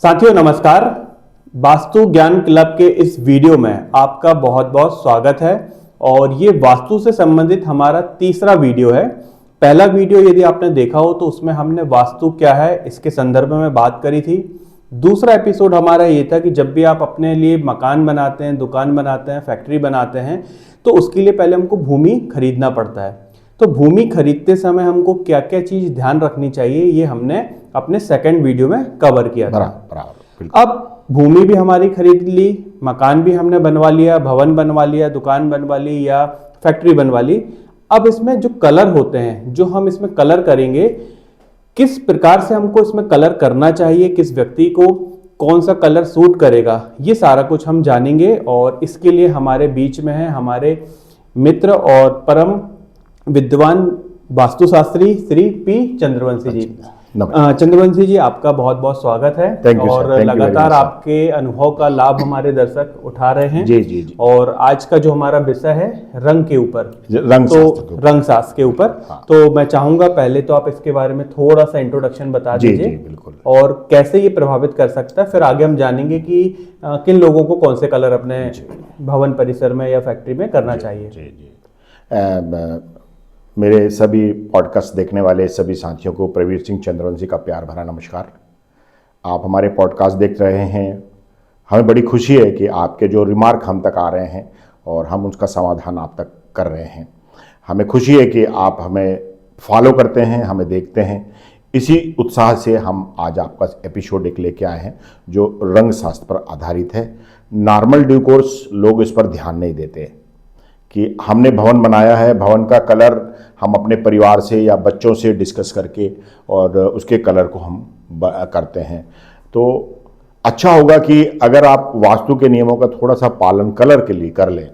साथियों नमस्कार। वास्तु ज्ञान क्लब के इस वीडियो में आपका बहुत बहुत स्वागत है और ये वास्तु से संबंधित हमारा तीसरा वीडियो है। पहला वीडियो यदि आपने देखा हो तो उसमें हमने वास्तु क्या है इसके संदर्भ में बात करी थी। दूसरा एपिसोड हमारा ये था कि जब भी आप अपने लिए मकान बनाते हैं, दुकान बनाते हैं, फैक्ट्री बनाते हैं तो उसके लिए पहले हमको भूमि खरीदना पड़ता है। तो भूमि खरीदते समय हमको क्या क्या चीज ध्यान रखनी चाहिए ये हमने अपने सेकंड वीडियो में कवर किया था। अब भूमि भी हमारी खरीद ली, मकान भी हमने बनवा लिया, भवन बनवा लिया, दुकान बनवा ली या फैक्ट्री बनवा ली। अब इसमें जो कलर होते हैं, जो हम इसमें कलर करेंगे, किस प्रकार से हमको इसमें कलर करना चाहिए, किस व्यक्ति को कौन सा कलर सूट करेगा, ये सारा कुछ हम जानेंगे। और इसके लिए हमारे बीच में है हमारे मित्र और परम विद्वान वास्तुशास्त्री श्री पी चंद्रवंशी जी। चंद्रवंशी जी, आपका बहुत बहुत स्वागत है। और लगातार आपके अनुभव का लाभ हमारे दर्शक उठा रहे हैं। जी। और आज का जो हमारा विषय है रंग के ऊपर, रंग शास्त्र के ऊपर। हाँ। तो मैं चाहूंगा पहले तो आप इसके बारे में थोड़ा सा इंट्रोडक्शन बता दीजिए। बिल्कुल। और कैसे ये प्रभावित कर सकता है, फिर आगे हम जानेंगे कि किन लोगों को कौन से कलर अपने भवन परिसर में या फैक्ट्री में करना चाहिए। मेरे सभी पॉडकास्ट देखने वाले सभी साथियों को प्रवीर सिंह चंद्रवंशी का प्यार भरा नमस्कार। आप हमारे पॉडकास्ट देख रहे हैं, हमें बड़ी खुशी है कि आपके जो रिमार्क हम तक आ रहे हैं और हम उसका समाधान आप तक कर रहे हैं। हमें खुशी है कि आप हमें फॉलो करते हैं, हमें देखते हैं। इसी उत्साह से हम आज आपका एपिसोड एक लेके आए हैं जो रंग शास्त्र पर आधारित है। नॉर्मल ड्यू कोर्स लोग इस पर ध्यान नहीं देते कि हमने भवन बनाया है, भवन का कलर हम अपने परिवार से या बच्चों से डिस्कस करके और उसके कलर को हम करते हैं। तो अच्छा होगा कि अगर आप वास्तु के नियमों का थोड़ा सा पालन कलर के लिए कर लें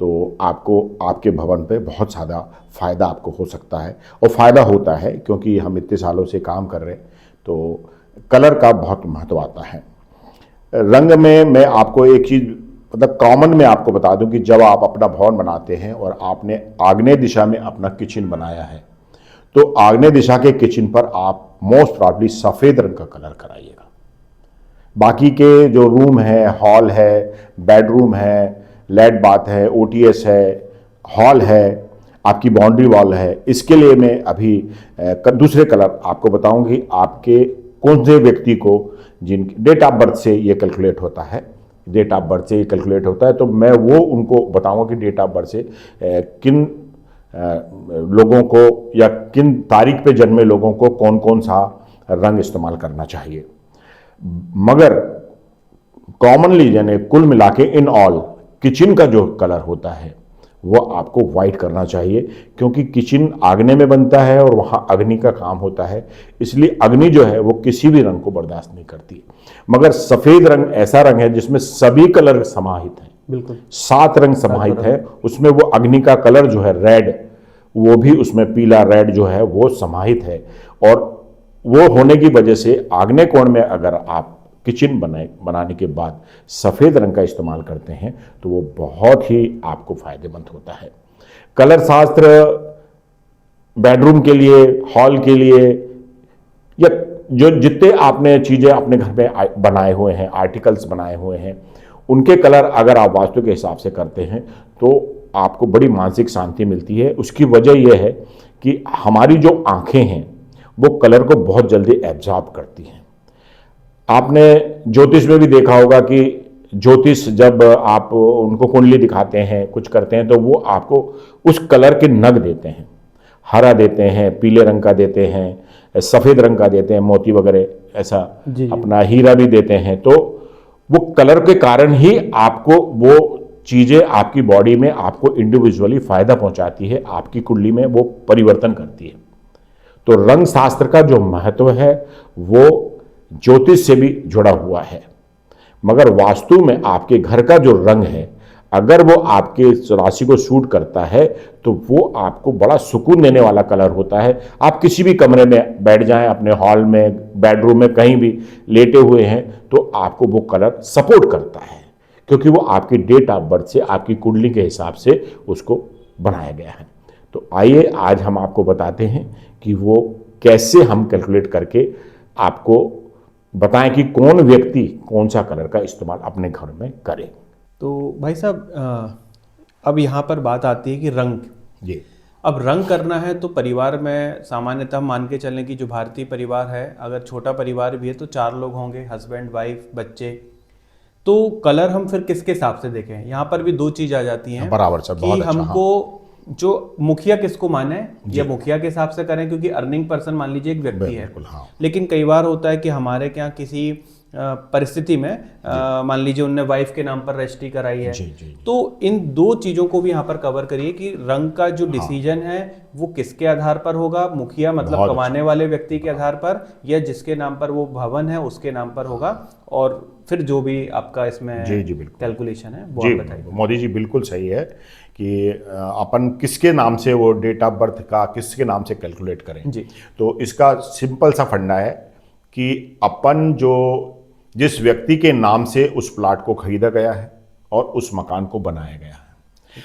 तो आपको आपके भवन पे बहुत ज़्यादा फ़ायदा आपको हो सकता है। और फ़ायदा होता है क्योंकि हम इतने सालों से काम कर रहे हैं, तो कलर का बहुत महत्व आता है। रंग में मैं आपको एक चीज़ मतलब कॉमन में आपको बता दूं कि जब आप अपना भवन बनाते हैं और आपने आग्नेय दिशा में अपना किचन बनाया है तो आग्नेय दिशा के किचन पर आप मोस्ट प्रॉब्ली सफ़ेद रंग का कलर कराइएगा। बाकी के जो रूम है, हॉल है, बेडरूम है, लेट बाथ है, ओटीएस है, हॉल है, आपकी बाउंड्री वॉल है, इसके लिए मैं अभी दूसरे कलर आपको बताऊंगी। आपके कौन से व्यक्ति को जिनकी डेट ऑफ बर्थ से ये कैलकुलेट होता है, डेट ऑफ बर्थ से ये कैलकुलेट होता है, तो मैं वो उनको बताऊंगा कि डेट ऑफ बर्थ से किन लोगों को या किन तारीख पे जन्मे लोगों को कौन कौन सा रंग इस्तेमाल करना चाहिए। मगर कॉमनली यानी कुल मिला के इन ऑल किचन का जो कलर होता है वो आपको वाइट करना चाहिए, क्योंकि किचन आग्नेय में बनता है और वहाँ अग्नि का काम होता है। इसलिए अग्नि जो है वो किसी भी रंग को बर्दाश्त नहीं करती। मगर सफ़ेद रंग ऐसा रंग है जिसमें सभी कलर समाहित हैं, बिल्कुल 7 रंग समाहित है। उसमें वो अग्नि का कलर जो है रेड, वो भी उसमें पीला रेड जो है वो समाहित है। और वो होने की वजह से आग्नेय कोण में अगर आप किचन बनाने के बाद सफ़ेद रंग का इस्तेमाल करते हैं तो वो बहुत ही आपको फ़ायदेमंद होता है। कलर शास्त्र बेडरूम के लिए, हॉल के लिए या जो जितने आपने चीज़ें अपने घर में बनाए हुए हैं, आर्टिकल्स बनाए हुए हैं, उनके कलर अगर आप वास्तु के हिसाब से करते हैं तो आपको बड़ी मानसिक शांति मिलती है। उसकी वजह यह है कि हमारी जो आँखें हैं वो कलर को बहुत जल्दी एब्जॉर्ब करती हैं। आपने ज्योतिष में भी देखा होगा कि ज्योतिष जब आप उनको कुंडली दिखाते हैं, कुछ करते हैं, तो वो आपको उस कलर के नग देते हैं। हरा देते हैं, पीले रंग का देते हैं, सफ़ेद रंग का देते हैं, मोती वगैरह ऐसा अपना हीरा भी देते हैं। तो वो कलर के कारण ही आपको वो चीज़ें आपकी बॉडी में आपको इंडिविजुअली फ़ायदा पहुंचाती है, आपकी कुंडली में वो परिवर्तन करती है। तो रंग शास्त्र का जो महत्व है वो ज्योतिष से भी जुड़ा हुआ है। मगर वास्तु में आपके घर का जो रंग है, अगर वो आपके राशि को सूट करता है तो वो आपको बड़ा सुकून देने वाला कलर होता है। आप किसी भी कमरे में बैठ जाएं, अपने हॉल में, बेडरूम में, कहीं भी लेटे हुए हैं, तो आपको वो कलर सपोर्ट करता है, क्योंकि वो आपकी डेट ऑफ बर्थ से, आपकी कुंडली के हिसाब से उसको बनाया गया है। तो आइए आज हम आपको बताते हैं कि वो कैसे हम कैलकुलेट करके आपको बताएं कि कौन व्यक्ति कौन सा कलर का इस्तेमाल अपने घर में करे। तो भाई साहब अब यहाँ पर बात आती है कि रंग। जी। अब रंग करना है तो परिवार में सामान्यतः मान के चलें कि जो भारतीय परिवार है, अगर छोटा परिवार भी है तो 4 लोग होंगे, हस्बैंड वाइफ बच्चे। तो कलर हम फिर किसके हिसाब से देखें? यहाँ पर भी 2 चीज़ आ जाती हैं बराबर सर, कि बहुत अच्छा। हमको जो मुखिया किसको माने या मुखिया के हिसाब से करें, क्योंकि अर्निंग पर्सन मान लीजिए एक व्यक्ति है। बिल्कुल, हाँ। लेकिन कई बार होता है कि हमारे क्या किसी परिस्थिति में मान लीजिए उनने वाइफ के नाम पर रजिस्ट्री कराई है। जी, जी। तो इन 2 चीज़ों को भी यहाँ पर कवर करिए कि रंग का जो डिसीजन है वो किसके आधार पर होगा, मुखिया मतलब बहुत कमाने वाले व्यक्ति के आधार पर, या जिसके नाम पर वो भवन है उसके नाम पर होगा। और फिर जो भी आपका इसमें जी, जी, बिल्कुल कैलकुलेशन है वो जी, आप बताइए। मोदी जी बिल्कुल सही है कि अपन किसके नाम से वो डेट ऑफ बर्थ का किसके नाम से कैलकुलेट करें। जी। तो इसका सिंपल सा फंडा है कि अपन जो जिस व्यक्ति के नाम से उस प्लाट को खरीदा गया है और उस मकान को बनाया गया है,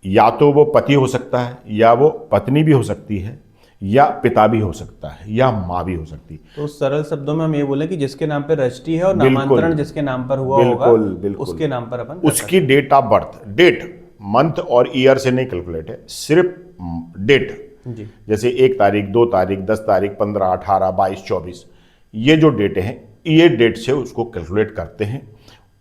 या तो वो पति हो सकता है, या वो पत्नी भी हो सकती है, या पिता भी हो सकता है, या माँ भी हो सकती है। तो सरल शब्दों में हम ये बोले कि जिसके नाम पे रजिस्ट्री है और बिल्कुल, नामांतरण जिसके नाम पर हुआ होगा, बिल्कुल उसके नाम पर अपन कर उसकी date of birth, date month और ईयर से नहीं कैलकुलेट है, सिर्फ डेट। जी। जैसे 1 तारीख, 2 तारीख, 10 तारीख, 15, 18, 22, 24, ये जो डेट हैं, ये डेट से उसको कैलकुलेट करते हैं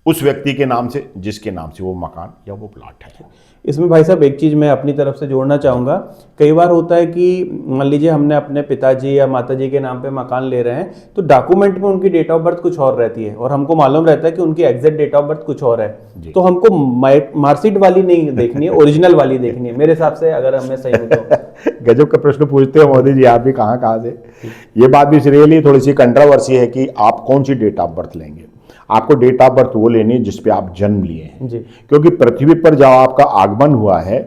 उस व्यक्ति के नाम से जिसके नाम से वो मकान या वो प्लाट है। इसमें भाई साहब एक चीज़ मैं अपनी तरफ से जोड़ना चाहूँगा। कई बार होता है कि मान लीजिए हमने अपने पिताजी या माताजी के नाम पे मकान ले रहे हैं, तो डॉक्यूमेंट में उनकी डेट ऑफ बर्थ कुछ और रहती है और हमको मालूम रहता है कि उनकी एग्जैक्ट डेट ऑफ बर्थ कुछ और है। तो हमको मार्कशीट वाली नहीं देखनी है, ओरिजिनल वाली देखनी है मेरे हिसाब से, अगर हमें सही हो तो। गजब का प्रश्न पूछते हो मोदी जी, आप भी कहाँ से। ये बात भी रियली थोड़ी सी कंट्रोवर्सी है कि आप कौन सी डेट ऑफ बर्थ लेंगे। आपको डेट ऑफ बर्थ वो लेनी है जिस पे आप जन्म लिए हैं जी। क्योंकि पृथ्वी पर जब आपका आगमन हुआ है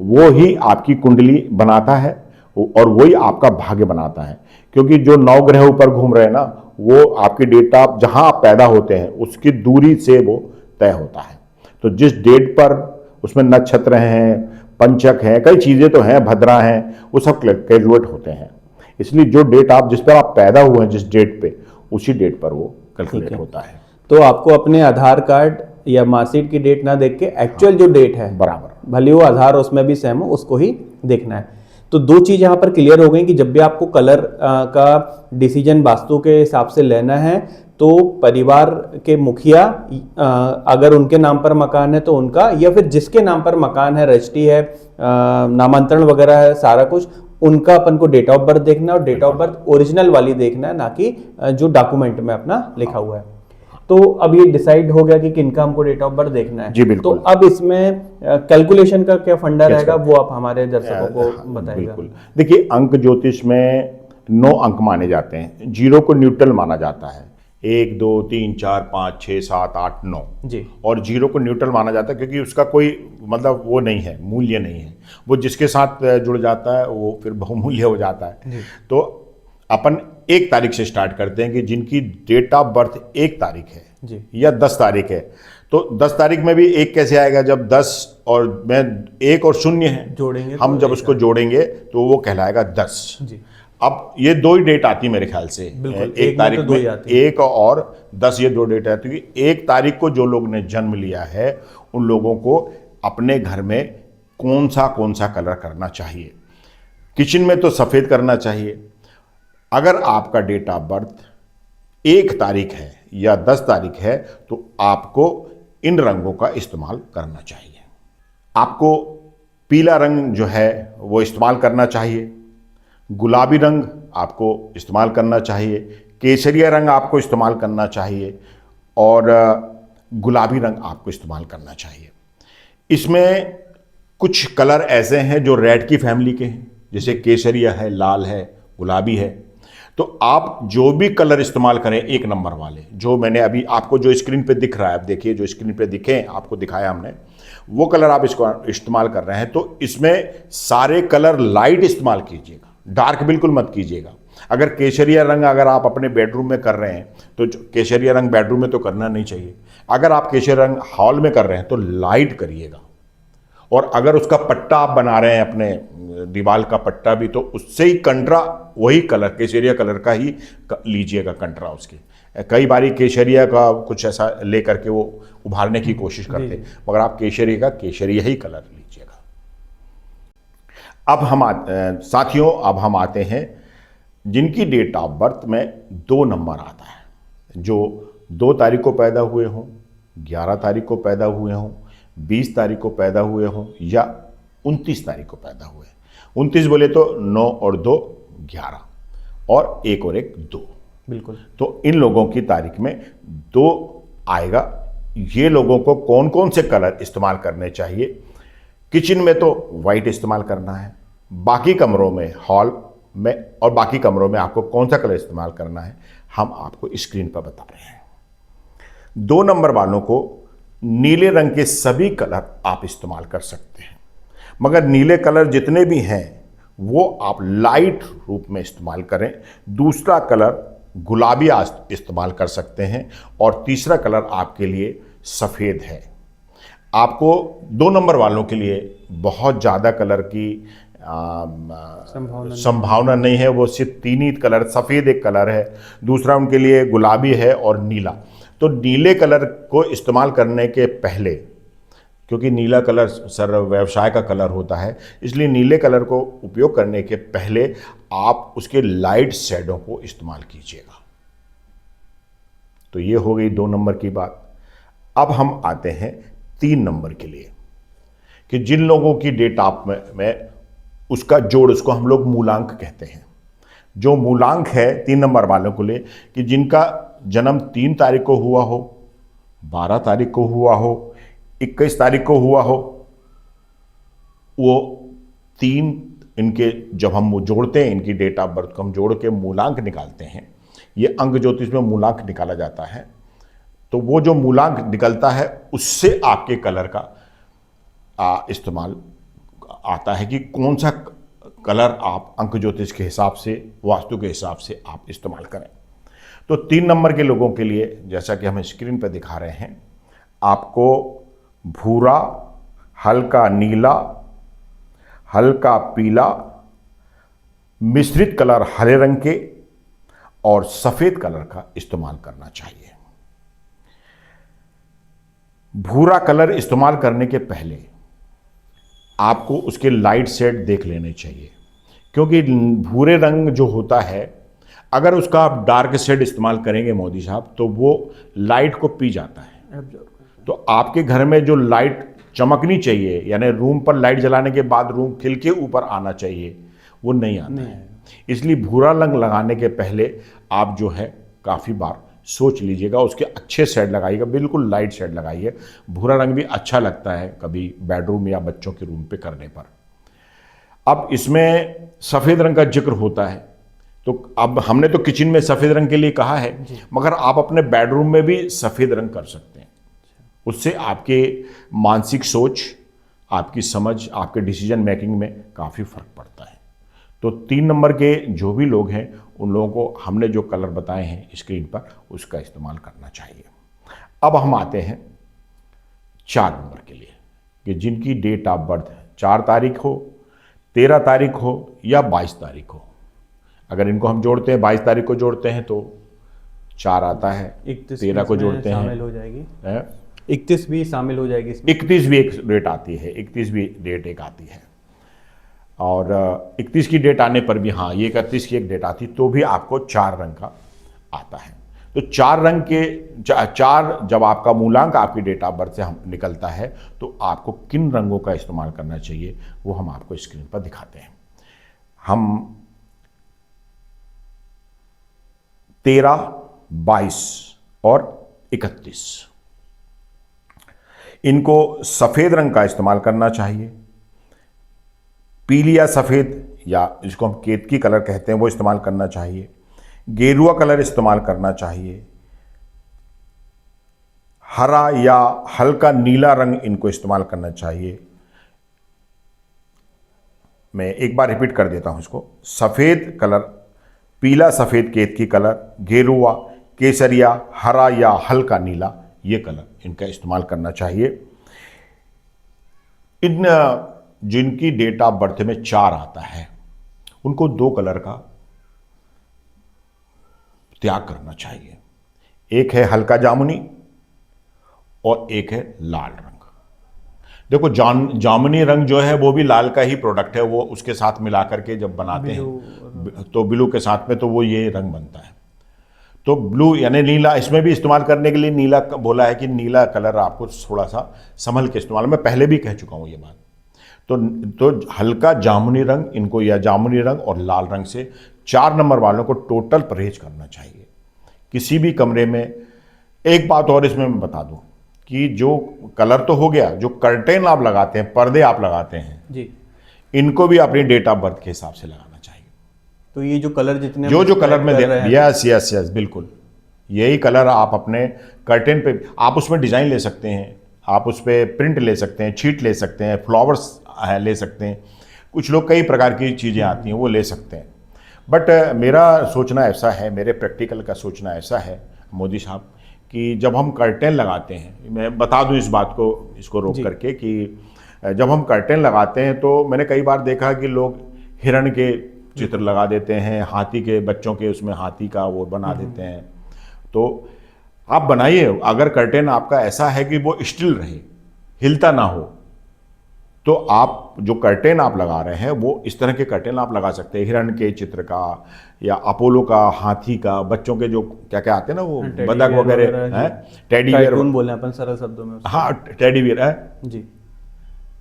वो ही आपकी कुंडली बनाता है और वही आपका भाग्य बनाता है। क्योंकि जो 9 ग्रह ऊपर घूम रहे हैं ना, वो आपकी डेट ऑफ जहां आप पैदा होते हैं उसकी दूरी से वो तय होता है। तो जिस डेट पर उसमें नक्षत्र हैं, पंचक हैं, कई चीजें तो हैं, भद्रा हैं, वो सब कैलकुलेट होते हैं। इसलिए जो डेट आप जिस पर आप पैदा हुए हैं जिस डेट पे, उसी डेट पर वो कैलकुलेट होता है। तो आपको अपने आधार कार्ड या मार्कशीट की डेट ना देख के एक्चुअल जो डेट है, बराबर, भले वो आधार उसमें भी सेम हो, उसको ही देखना है। तो 2 चीज़ यहाँ पर क्लियर हो गई कि जब भी आपको कलर का डिसीजन वास्तु के हिसाब से लेना है तो परिवार के मुखिया, अगर उनके नाम पर मकान है तो उनका, या फिर जिसके नाम पर मकान है, रजिस्ट्री है, नामांतरण वगैरह है, सारा कुछ उनका अपन को डेट ऑफ बर्थ देखना है और डेट ऑफ बर्थ ओरिजिनल वाली देखना है, ना कि जो डॉक्यूमेंट में अपना लिखा हुआ है। तो अब ये डिसाइड हो गया कि किनका हमको डेट ऑफ बर्थ देखना है। जी बिल्कुल। तो अब इसमें कैलकुलेशन का क्या फंडा रहेगा वो आप हमारे दर्शकों को बताइएगा। बिल्कुल, देखिए अंक ज्योतिष में 9 अंक माने जाते हैं। 0 को न्यूट्रल माना जाता है, 1 2 3 4 5 6 7 8 9 जी। और 0 को न्यूट्रल माना जाता है क्योंकि उसका कोई मतलब वो नहीं है, मूल्य नहीं है। वो जिसके साथ जुड़ जाता है वो फिर बहुमूल्य हो जाता है। तो अपन 1 तारीख से स्टार्ट करते हैं कि जिनकी डेट ऑफ बर्थ 1 तारीख है जी। या 10 तारीख है। तो 10 तारीख में भी 1 कैसे आएगा, जब 10 और मैं 1 और 0 है जोड़ेंगे, हम जब उसको जोड़ेंगे तो वो कहलाएगा 10 जी। अब ये 2 ही डेट आती है मेरे ख्याल से, बिल्कुल, 1 तारीख तो 2 ही में आती है। 1 और 10 ये 2 डेट आती है। 1 तारीख को जो लोग ने जन्म लिया है उन लोगों को अपने घर में कौन सा कलर करना चाहिए। किचन में तो सफ़ेद करना चाहिए। अगर आपका डेट ऑफ बर्थ 1 तारीख है या 10 तारीख है तो आपको इन रंगों का इस्तेमाल करना चाहिए। आपको पीला रंग जो है वो इस्तेमाल करना चाहिए, गुलाबी रंग आपको इस्तेमाल करना चाहिए, केसरिया रंग आपको इस्तेमाल करना चाहिए और गुलाबी रंग आपको इस्तेमाल करना चाहिए। इसमें कुछ कलर ऐसे हैं जो रेड की फैमिली के हैं, जैसे केसरिया है, लाल है, गुलाबी है। तो आप जो भी कलर इस्तेमाल करें 1 नंबर वाले, जो मैंने अभी आपको जो स्क्रीन पे दिख रहा है, आप देखिए जो स्क्रीन पे दिखे आपको दिखाया हमने, वो कलर आप इसको इस्तेमाल कर रहे हैं। तो इसमें सारे कलर लाइट इस्तेमाल कीजिएगा, डार्क बिल्कुल मत कीजिएगा। अगर केसरिया रंग अगर आप अपने बेडरूम में कर रहे हैं तो केसरिया रंग बेडरूम में तो करना नहीं चाहिए। अगर आप केसरिया रंग हॉल में कर रहे हैं तो लाइट करिएगा। और अगर उसका पट्टा आप बना रहे हैं अपने दीवार का पट्टा भी, तो उससे ही कंट्रा वही कलर केसरिया कलर का ही लीजिएगा कंट्रा उसके। कई बारी केशरिया का कुछ ऐसा लेकर के वो उभारने की कोशिश करते हैं, मगर आप केशरिया ही कलर लीजिएगा। साथियों, अब हम आते हैं जिनकी डेट ऑफ बर्थ में 2 नंबर आता है, जो 2 तारीख को पैदा हुए हों, 11 तारीख को पैदा हुए हों, 20 तारीख को पैदा हुए हों या 29 तारीख को पैदा हुए। 29 बोले तो 9 और 2 11 और 1 और 1 2। बिल्कुल। तो इन लोगों की तारीख में 2 आएगा। ये लोगों को कौन कौन से कलर इस्तेमाल करने चाहिए? किचन में तो वाइट इस्तेमाल करना है, बाकी कमरों में, हॉल में और बाकी कमरों में आपको कौन सा कलर इस्तेमाल करना है, हम आपको स्क्रीन पर बता रहे हैं। 2 नंबर वालों को नीले रंग के सभी कलर आप इस्तेमाल कर सकते हैं, मगर नीले कलर जितने भी हैं वो आप लाइट रूप में इस्तेमाल करें। दूसरा कलर गुलाबी इस्तेमाल कर सकते हैं और तीसरा कलर आपके लिए सफ़ेद है। आपको 2 नंबर वालों के लिए बहुत ज़्यादा कलर की संभावना नहीं है। वो सिर्फ 3 ही कलर, सफ़ेद एक कलर है, दूसरा उनके लिए गुलाबी है और नीला। तो नीले कलर को इस्तेमाल करने के पहले, क्योंकि नीला कलर सर व्यवसाय का कलर होता है, इसलिए नीले कलर को उपयोग करने के पहले आप उसके लाइट शेडों को इस्तेमाल कीजिएगा। तो ये हो गई 2 नंबर की बात। अब हम आते हैं 3 नंबर के लिए, कि जिन लोगों की डेट ऑफ में उसका जोड़, उसको हम लोग मूलांक कहते हैं। जो मूलांक है 3 नंबर वालों के लिए, कि जिनका जन्म 3 तारीख को हुआ हो, 12 तारीख को हुआ हो, 21 तारीख को हुआ हो, वो 3 इनके जब हम जोड़ते हैं, इनकी डेट ऑफ बर्थ को हम जोड़ के मूलांक निकालते हैं। ये अंक ज्योतिष में मूलांक निकाला जाता है। तो वो जो मूलांक निकलता है उससे आपके कलर का इस्तेमाल आता है कि कौन सा कलर आप अंक ज्योतिष के हिसाब से, वास्तु के हिसाब से आप इस्तेमाल करें। तो 3 नंबर के लोगों के लिए, जैसा कि हम स्क्रीन पर दिखा रहे हैं, आपको भूरा, हल्का नीला, हल्का पीला, मिश्रित कलर हरे रंग के और सफ़ेद कलर का इस्तेमाल करना चाहिए। भूरा कलर इस्तेमाल करने के पहले आपको उसके लाइट शेड देख लेने चाहिए, क्योंकि भूरे रंग जो होता है, अगर उसका आप डार्क शेड इस्तेमाल करेंगे मोदी साहब, तो वो लाइट को पी जाता है। तो आपके घर में जो लाइट चमकनी चाहिए, यानी रूम पर लाइट जलाने के बाद रूम खिल के ऊपर आना चाहिए, वो नहीं आता है। इसलिए भूरा रंग लगाने के पहले आप जो है काफ़ी बार सोच लीजिएगा, उसके अच्छे शेड लगाइएगा, बिल्कुल लाइट शेड लगाइए। भूरा रंग भी अच्छा लगता है कभी बेडरूम या बच्चों के रूम पे करने पर। अब इसमें सफ़ेद रंग का जिक्र होता है, तो अब हमने तो किचन में सफ़ेद रंग के लिए कहा है, मगर आप अपने बेडरूम में भी सफ़ेद रंग कर सकते हैं। उससे आपके मानसिक सोच, आपकी समझ, आपके डिसीजन मेकिंग में काफ़ी फ़र्क पड़ता है। तो 3 नंबर के जो भी लोग हैं, उन लोगों को हमने जो कलर बताए हैं स्क्रीन पर, उसका इस्तेमाल करना चाहिए। अब हम आते हैं 4 नंबर के लिए, कि जिनकी डेट ऑफ बर्थ 4 तारीख हो, 13 तारीख हो या 22 तारीख हो। अगर इनको हम जोड़ते हैं, 22 तारीख को जोड़ते हैं तो 4 आता है, 13 को जोड़ते हैं शामिल हो जाएगी, 31 भी शामिल हो जाएगी, 31 भी एक डेट आती है, 31 भी डेट एक आती है। और 31 की डेट आने पर भी, हाँ, ये 31 की एक डेट आती, तो भी आपको 4 रंग का आता है। तो 4 रंग के 4 जब आपका मूलांक आपकी डेट ऑफ बर्थ से हम निकलता है, तो आपको किन रंगों का इस्तेमाल करना चाहिए वो हम आपको स्क्रीन पर दिखाते हैं। हम 13, 22 और 31 इनको सफ़ेद रंग का इस्तेमाल करना चाहिए। पीली या सफ़ेद, या जिसको हम केतकी कलर कहते हैं, वो इस्तेमाल करना चाहिए। गेरुआ कलर इस्तेमाल करना चाहिए। हरा या हल्का नीला रंग इनको इस्तेमाल करना चाहिए। मैं एक बार रिपीट कर देता हूं इसको। सफ़ेद कलर, पीला सफ़ेद केतकी कलर, गेरुआ, केसरिया, हरा या हल्का नीला, ये कलर इनका इस्तेमाल करना चाहिए। इन जिनकी डेट ऑफ बर्थ में 4 आता है, उनको 2 कलर का त्याग करना चाहिए। एक है हल्का जामुनी और एक है लाल रंग। देखो जामुनी रंग जो है वो भी लाल का ही प्रोडक्ट है, वो उसके साथ मिला करके जब बनाते हैं तो ब्लू के साथ में तो वो ये रंग बनता है। तो ब्लू यानी नीला, इसमें भी इस्तेमाल करने के लिए नीला बोला है कि नीला कलर आपको थोड़ा सा संभल के इस्तेमाल, मैं पहले भी कह चुका हूँ ये बात। तो हल्का जामुनी रंग इनको, या जामुनी रंग और लाल रंग से 4 नंबर वालों को टोटल परहेज करना चाहिए किसी भी कमरे में। एक बात और इसमें मैं बता दूं कि जो कलर तो हो गया, जो कर्टेन आप लगाते हैं, पर्दे आप लगाते हैं जी, इनको भी अपनी डेट ऑफ बर्थ के हिसाब से लगाना चाहिए। तो ये जो कलर जितने जो कलर में यस यस यस बिल्कुल, यही कलर आप अपने कर्टेन पे, आप उसमें डिजाइन ले सकते हैं, आप उस पर प्रिंट ले सकते हैं, शीट ले सकते हैं, फ्लावर्स ले सकते हैं, कुछ लोग कई प्रकार की चीज़ें आती हैं वो ले सकते हैं। बट मेरा सोचना ऐसा है, मेरे प्रैक्टिकल का सोचना ऐसा है मोदी साहब, कि जब हम कर्टेन लगाते हैं, मैं बता दूं इस बात को, इसको रोक करके, कि जब हम कर्टेन लगाते हैं तो मैंने कई बार देखा कि लोग हिरण के चित्र लगा देते हैं, हाथी के, बच्चों के उसमें हाथी का वो बना देते हैं। तो आप बनाइए, अगर कर्टेन आपका ऐसा है कि वो स्टिल रहे, हिलता ना हो, तो आप जो कर्टेन आप लगा रहे हैं वो इस तरह के कर्टेन आप लगा सकते हैं, हिरण के चित्र का या अपोलो का, हाथी का, बच्चों के जो क्या क्या आते हैं ना वो बतख वगैरह हैं, टेडी बियर बोले अपन सरल शब्दों में, हाँ टेडी बियर है जी,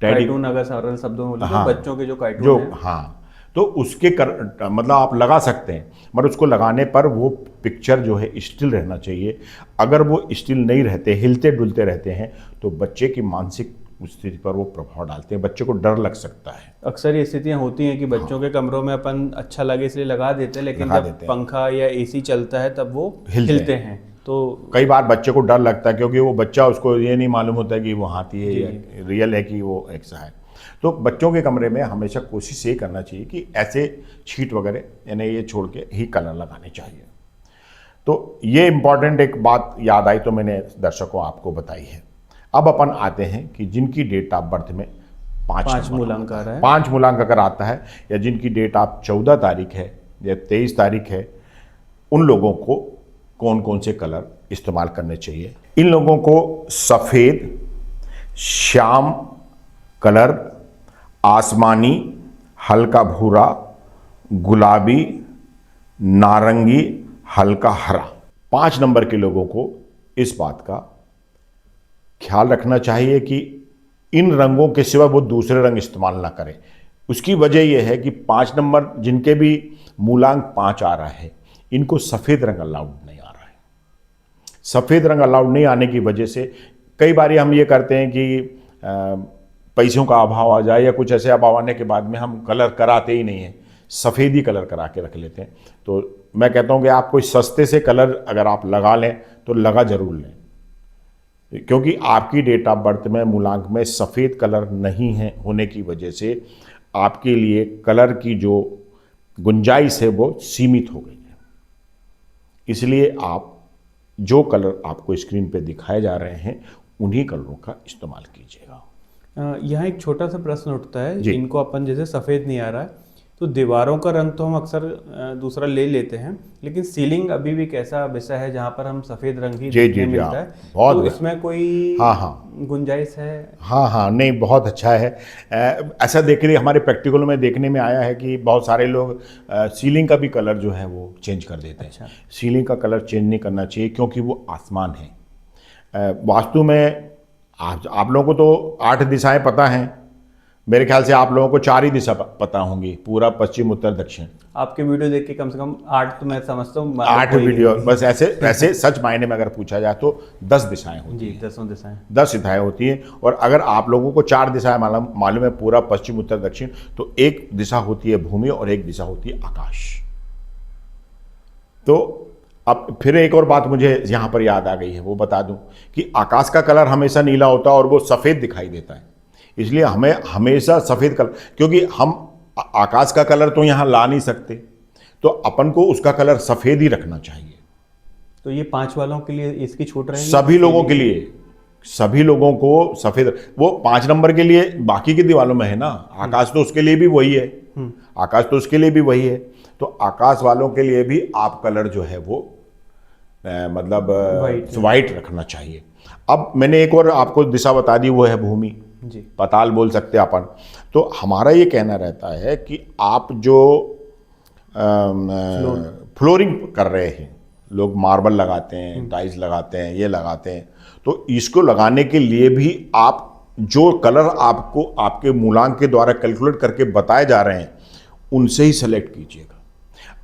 कार्टून अगर सरल शब्दों में बोले हाँ, तो बच्चों के जो कार्टून जो है, हाँ, तो उसके मतलब आप लगा सकते हैं, मगर उसको लगाने पर वो पिक्चर जो है स्टिल रहना चाहिए। अगर वो स्टिल नहीं रहते, हिलते डुलते रहते हैं, तो बच्चे की मानसिक स्थिति पर वो प्रभाव डालते हैं, बच्चे को डर लग सकता है। अक्सर ये स्थितियां होती हैं कि बच्चों के कमरों में अपन अच्छा लगे इसलिए लगा देते हैं, लेकिन जब पंखा या एसी चलता है तब वो हिलते हैं। तो कई बार बच्चे को डर लगता है, क्योंकि वो बच्चा, उसको ये नहीं मालूम होता है कि वो हाथी है या रियल है कि वो ऐसा है। तो बच्चों के कमरे में हमेशा कोशिश ये करना चाहिए कि ऐसे शीट वगैरह यानी ये छोड़ के ही कलर लगाने चाहिए। तो ये इंपॉर्टेंट एक बात याद आई तो मैंने दर्शकों आपको बताई है। अब अपन आते हैं कि जिनकी डेट ऑफ बर्थ में 5 मूलांक आ रहा है, 5 मूलांक अगर आता है, या जिनकी डेट ऑफ 14 तारीख है या 23 तारीख है, उन लोगों को कौन कौन से कलर इस्तेमाल करने चाहिए। इन लोगों को सफ़ेद, श्याम कलर, आसमानी, हल्का भूरा, गुलाबी, नारंगी, हल्का हरा, 5 नंबर के लोगों को इस बात का ख्याल रखना चाहिए कि इन रंगों के सिवा वो दूसरे रंग इस्तेमाल ना करें। उसकी वजह यह है कि 5 नंबर जिनके भी मूलांक 5 आ रहा है, इनको सफ़ेद रंग अलाउड नहीं आ रहा है। सफ़ेद रंग अलाउड नहीं आने की वजह से कई बार हम ये करते हैं कि पैसों का अभाव आ जाए या कुछ ऐसे अभाव आने के बाद में हम कलर कराते ही नहीं हैं, सफ़ेद ही कलर करा के रख लेते हैं। तो मैं कहता हूँ कि आप कोई सस्ते से कलर अगर आप लगा लें तो लगा जरूर लें, क्योंकि आपकी डेट ऑफ बर्थ में मूलांक में सफ़ेद कलर नहीं है होने की वजह से आपके लिए कलर की जो गुंजाइश है वो सीमित हो गई है। इसलिए आप जो कलर आपको स्क्रीन पे दिखाए जा रहे हैं उन्हीं कलरों का इस्तेमाल कीजिएगा। यहाँ एक छोटा सा प्रश्न उठता है, इनको अपन जैसे सफ़ेद नहीं आ रहा है तो दीवारों का रंग तो हम अक्सर दूसरा ले लेते हैं, लेकिन सीलिंग अभी भी एक ऐसा विषय है जहाँ पर हम सफ़ेद रंग ही देखने मिलता है, तो इसमें कोई गुंजाइश है? हाँ, नहीं, बहुत अच्छा है। ऐसा देखने हमारे प्रैक्टिकल में देखने में आया है कि बहुत सारे लोग सीलिंग का भी कलर जो है वो चेंज कर देते हैं। अच्छा। सीलिंग का कलर चेंज नहीं करना चाहिए, क्योंकि वो आसमान है। वास्तु में आप लोगों को तो 8 दिशाएं पता हैं, मेरे ख्याल से आप लोगों को 4 ही दिशा पता होंगी, पूरा, पश्चिम, उत्तर, दक्षिण। आपके वीडियो देख के कम से कम 8 तो मैं समझता हूँ, 8 वीडियो बस। ऐसे सच मायने में अगर पूछा जाए तो 10 दिशाएं होती हैं। 10 दिशाएं होती हैं। और अगर आप लोगों को 4 दिशाएं मालूम है, पूरा, पश्चिम, उत्तर, दक्षिण, तो एक दिशा होती है भूमि और एक दिशा होती है आकाश। तो अब फिर एक और बात मुझे यहाँ पर याद आ गई है, वो बता दूं कि आकाश का कलर हमेशा नीला होता है और वो सफ़ेद दिखाई देता है, इसलिए हमें हमेशा सफ़ेद कलर, क्योंकि हम आकाश का कलर तो यहाँ ला नहीं सकते, तो अपन को उसका कलर सफ़ेद ही रखना चाहिए। तो ये 5 वालों के लिए इसकी छूट रहेगी? सभी लोगों के लिए, सभी लोगों को सफ़ेद। वो 5 नंबर के लिए बाकी की दीवारों में है ना, आकाश तो उसके लिए भी वही है, आकाश तो उसके लिए भी वही है। तो आकाश वालों के लिए भी आप कलर जो है वो मतलब White। वाइट रखना चाहिए। अब मैंने एक और आपको दिशा बता दी, वो है भूमि, जी। पाताल बोल सकते हैं अपन। तो हमारा ये कहना रहता है कि आप जो फ्लोरिंग कर रहे हैं, लोग मार्बल लगाते हैं, टाइल्स लगाते हैं, ये लगाते हैं, तो इसको लगाने के लिए भी आप जो कलर आपको आपके मूलांक के द्वारा कैलकुलेट करके बताए जा रहे हैं उनसे ही सेलेक्ट कीजिएगा।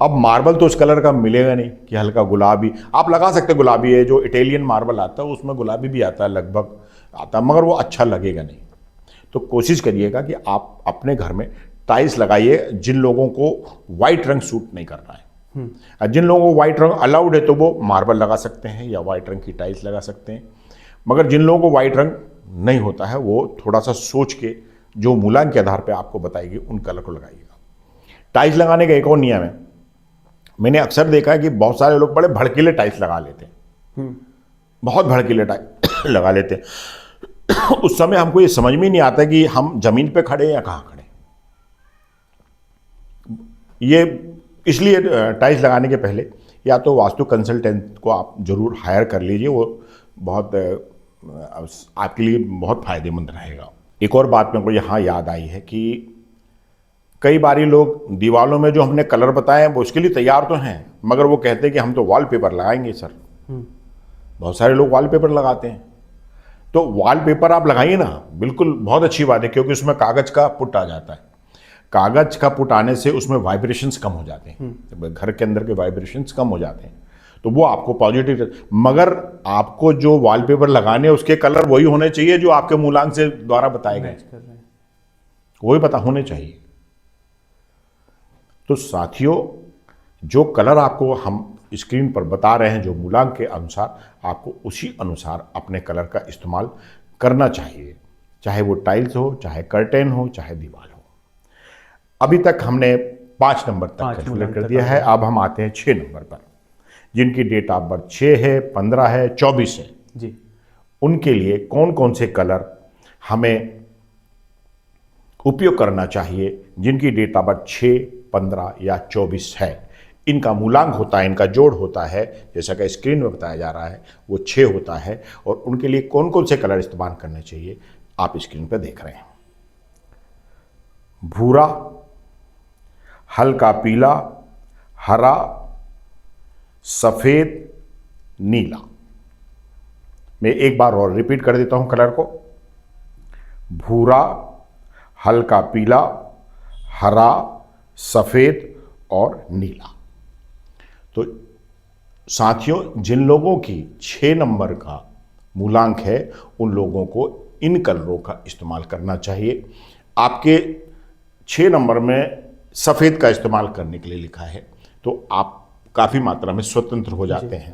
अब मार्बल तो उस कलर का मिलेगा नहीं कि हल्का गुलाबी आप लगा सकते हैं, गुलाबी है जो इटालियन मार्बल आता है उसमें गुलाबी भी आता है, लगभग आता है, मगर वो अच्छा लगेगा नहीं। तो कोशिश करिएगा कि आप अपने घर में टाइल्स लगाइए जिन लोगों को वाइट रंग सूट नहीं कर रहा है। जिन लोगों को वाइट रंग अलाउड है तो वो मार्बल लगा सकते हैं या वाइट रंग की टाइल्स लगा सकते हैं, मगर जिन लोगों को वाइट रंग नहीं होता है वो थोड़ा सा सोच के जो मूलांक के आधार पर आपको बताएगी उन कलर को लगाइएगा। टाइल्स लगाने का एक और नियम है, मैंने अक्सर देखा है कि बहुत सारे लोग बड़े भड़कीले टाइल्स लगा लेते हैं, बहुत भड़कीले टाइल्स लगा लेते हैं। उस समय हमको ये समझ में नहीं आता कि हम जमीन पे खड़े हैं या कहाँ खड़े। ये इसलिए टाइल्स लगाने के पहले या तो वास्तु कंसल्टेंट को आप जरूर हायर कर लीजिए, वो बहुत आपके लिए बहुत फायदेमंद रहेगा। एक और बात मेरे को यहाँ याद आई है कि कई बारी लोग दीवारों में जो हमने कलर बताए हैं वो उसके लिए तैयार तो हैं, मगर वो कहते हैं कि हम तो वॉलपेपर लगाएंगे सर। बहुत सारे लोग वॉलपेपर लगाते हैं, तो वॉलपेपर आप लगाइए ना, बिल्कुल बहुत अच्छी बात है, क्योंकि उसमें कागज का पुट आ जाता है। कागज का पुट आने से उसमें वाइब्रेशंस कम हो जाते हैं, घर के अंदर के वाइब्रेशंस कम हो जाते हैं, तो वो आपको पॉजिटिव। मगर आपको जो वॉलपेपर लगाने उसके कलर वही होने चाहिए जो आपके मूलांक से द्वारा बताए गए, वही पता होने चाहिए। तो साथियों, जो कलर आपको हम स्क्रीन पर बता रहे हैं जो मूलांक के अनुसार, आपको उसी अनुसार अपने कलर का इस्तेमाल करना चाहिए, चाहे वो टाइल्स हो, चाहे कर्टेन हो, चाहे दीवार हो। अभी तक हमने 5 नंबर तक कैलकुलेट कर दिया है। अब हम आते हैं 6 नंबर पर, जिनकी डेट ऑफ बर्थ 6 है, 15 है, 24 है जी। उनके लिए कौन कौन से कलर हमें उपयोग करना चाहिए, जिनकी डेट ऑफ बर्थ 6, 15 या 24 है। इनका मूलांक होता है, इनका जोड़ होता है, जैसा कि स्क्रीन में बताया जा रहा है वो 6 होता है। और उनके लिए कौन कौन से कलर इस्तेमाल करने चाहिए आप स्क्रीन पर देख रहे हैं। भूरा, हल्का पीला, हरा, सफेद, नीला। मैं एक बार और रिपीट कर देता हूं कलर को। भूरा, हल्का पीला, हरा, सफेद और नीला। तो साथियों, जिन लोगों की 6 नंबर का मूलांक है उन लोगों को इन कलरों का इस्तेमाल करना चाहिए। आपके 6 नंबर में सफ़ेद का इस्तेमाल करने के लिए लिखा है, तो आप काफ़ी मात्रा में स्वतंत्र हो जाते हैं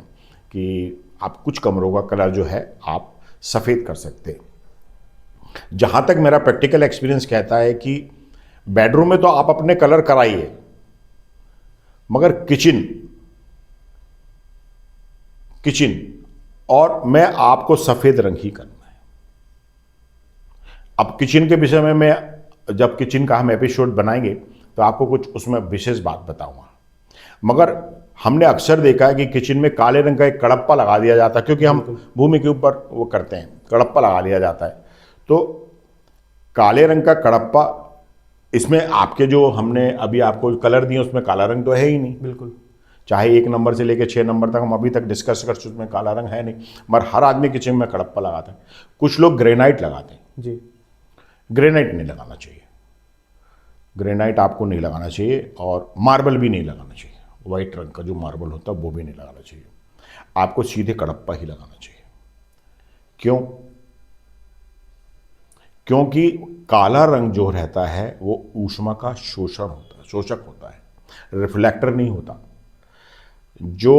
कि आप कुछ कमरों का कलर जो है आप सफ़ेद कर सकते हैं। जहाँ तक मेरा प्रैक्टिकल एक्सपीरियंस कहता है कि बेडरूम में तो आप अपने कलर कराइए, मगर किचन और मैं आपको सफ़ेद रंग ही करना है। अब किचन के विषय में मैं जब किचन का हम एपिसोड बनाएंगे तो आपको कुछ उसमें विशेष बात बताऊंगा। मगर हमने अक्सर देखा है कि किचन में काले रंग का एक कड़प्पा लगा दिया जाता है, क्योंकि हम भूमि के ऊपर वो करते हैं, कड़प्पा लगा दिया जाता है। तो काले रंग का कड़प्पा, इसमें आपके जो हमने अभी आपको कलर दिए उसमें काला रंग तो है ही नहीं। बिल्कुल। चाहे 1 नंबर से लेकर 6 नंबर तक हम अभी तक डिस्कस कर चुके, उसमें काला रंग है नहीं, मगर हर आदमी किचन में कड़प्पा लगाता है। कुछ लोग ग्रेनाइट लगाते हैं जी। ग्रेनाइट नहीं लगाना चाहिए, ग्रेनाइट आपको नहीं लगाना चाहिए, और मार्बल भी नहीं लगाना चाहिए। वाइट रंग का जो मार्बल होता है वो भी नहीं लगाना चाहिए, आपको सीधे कड़प्पा ही लगाना चाहिए। क्यों? क्योंकि काला रंग जो रहता है वो ऊष्मा का शोषण होता है, शोषक होता है, रिफ्लेक्टर नहीं होता। जो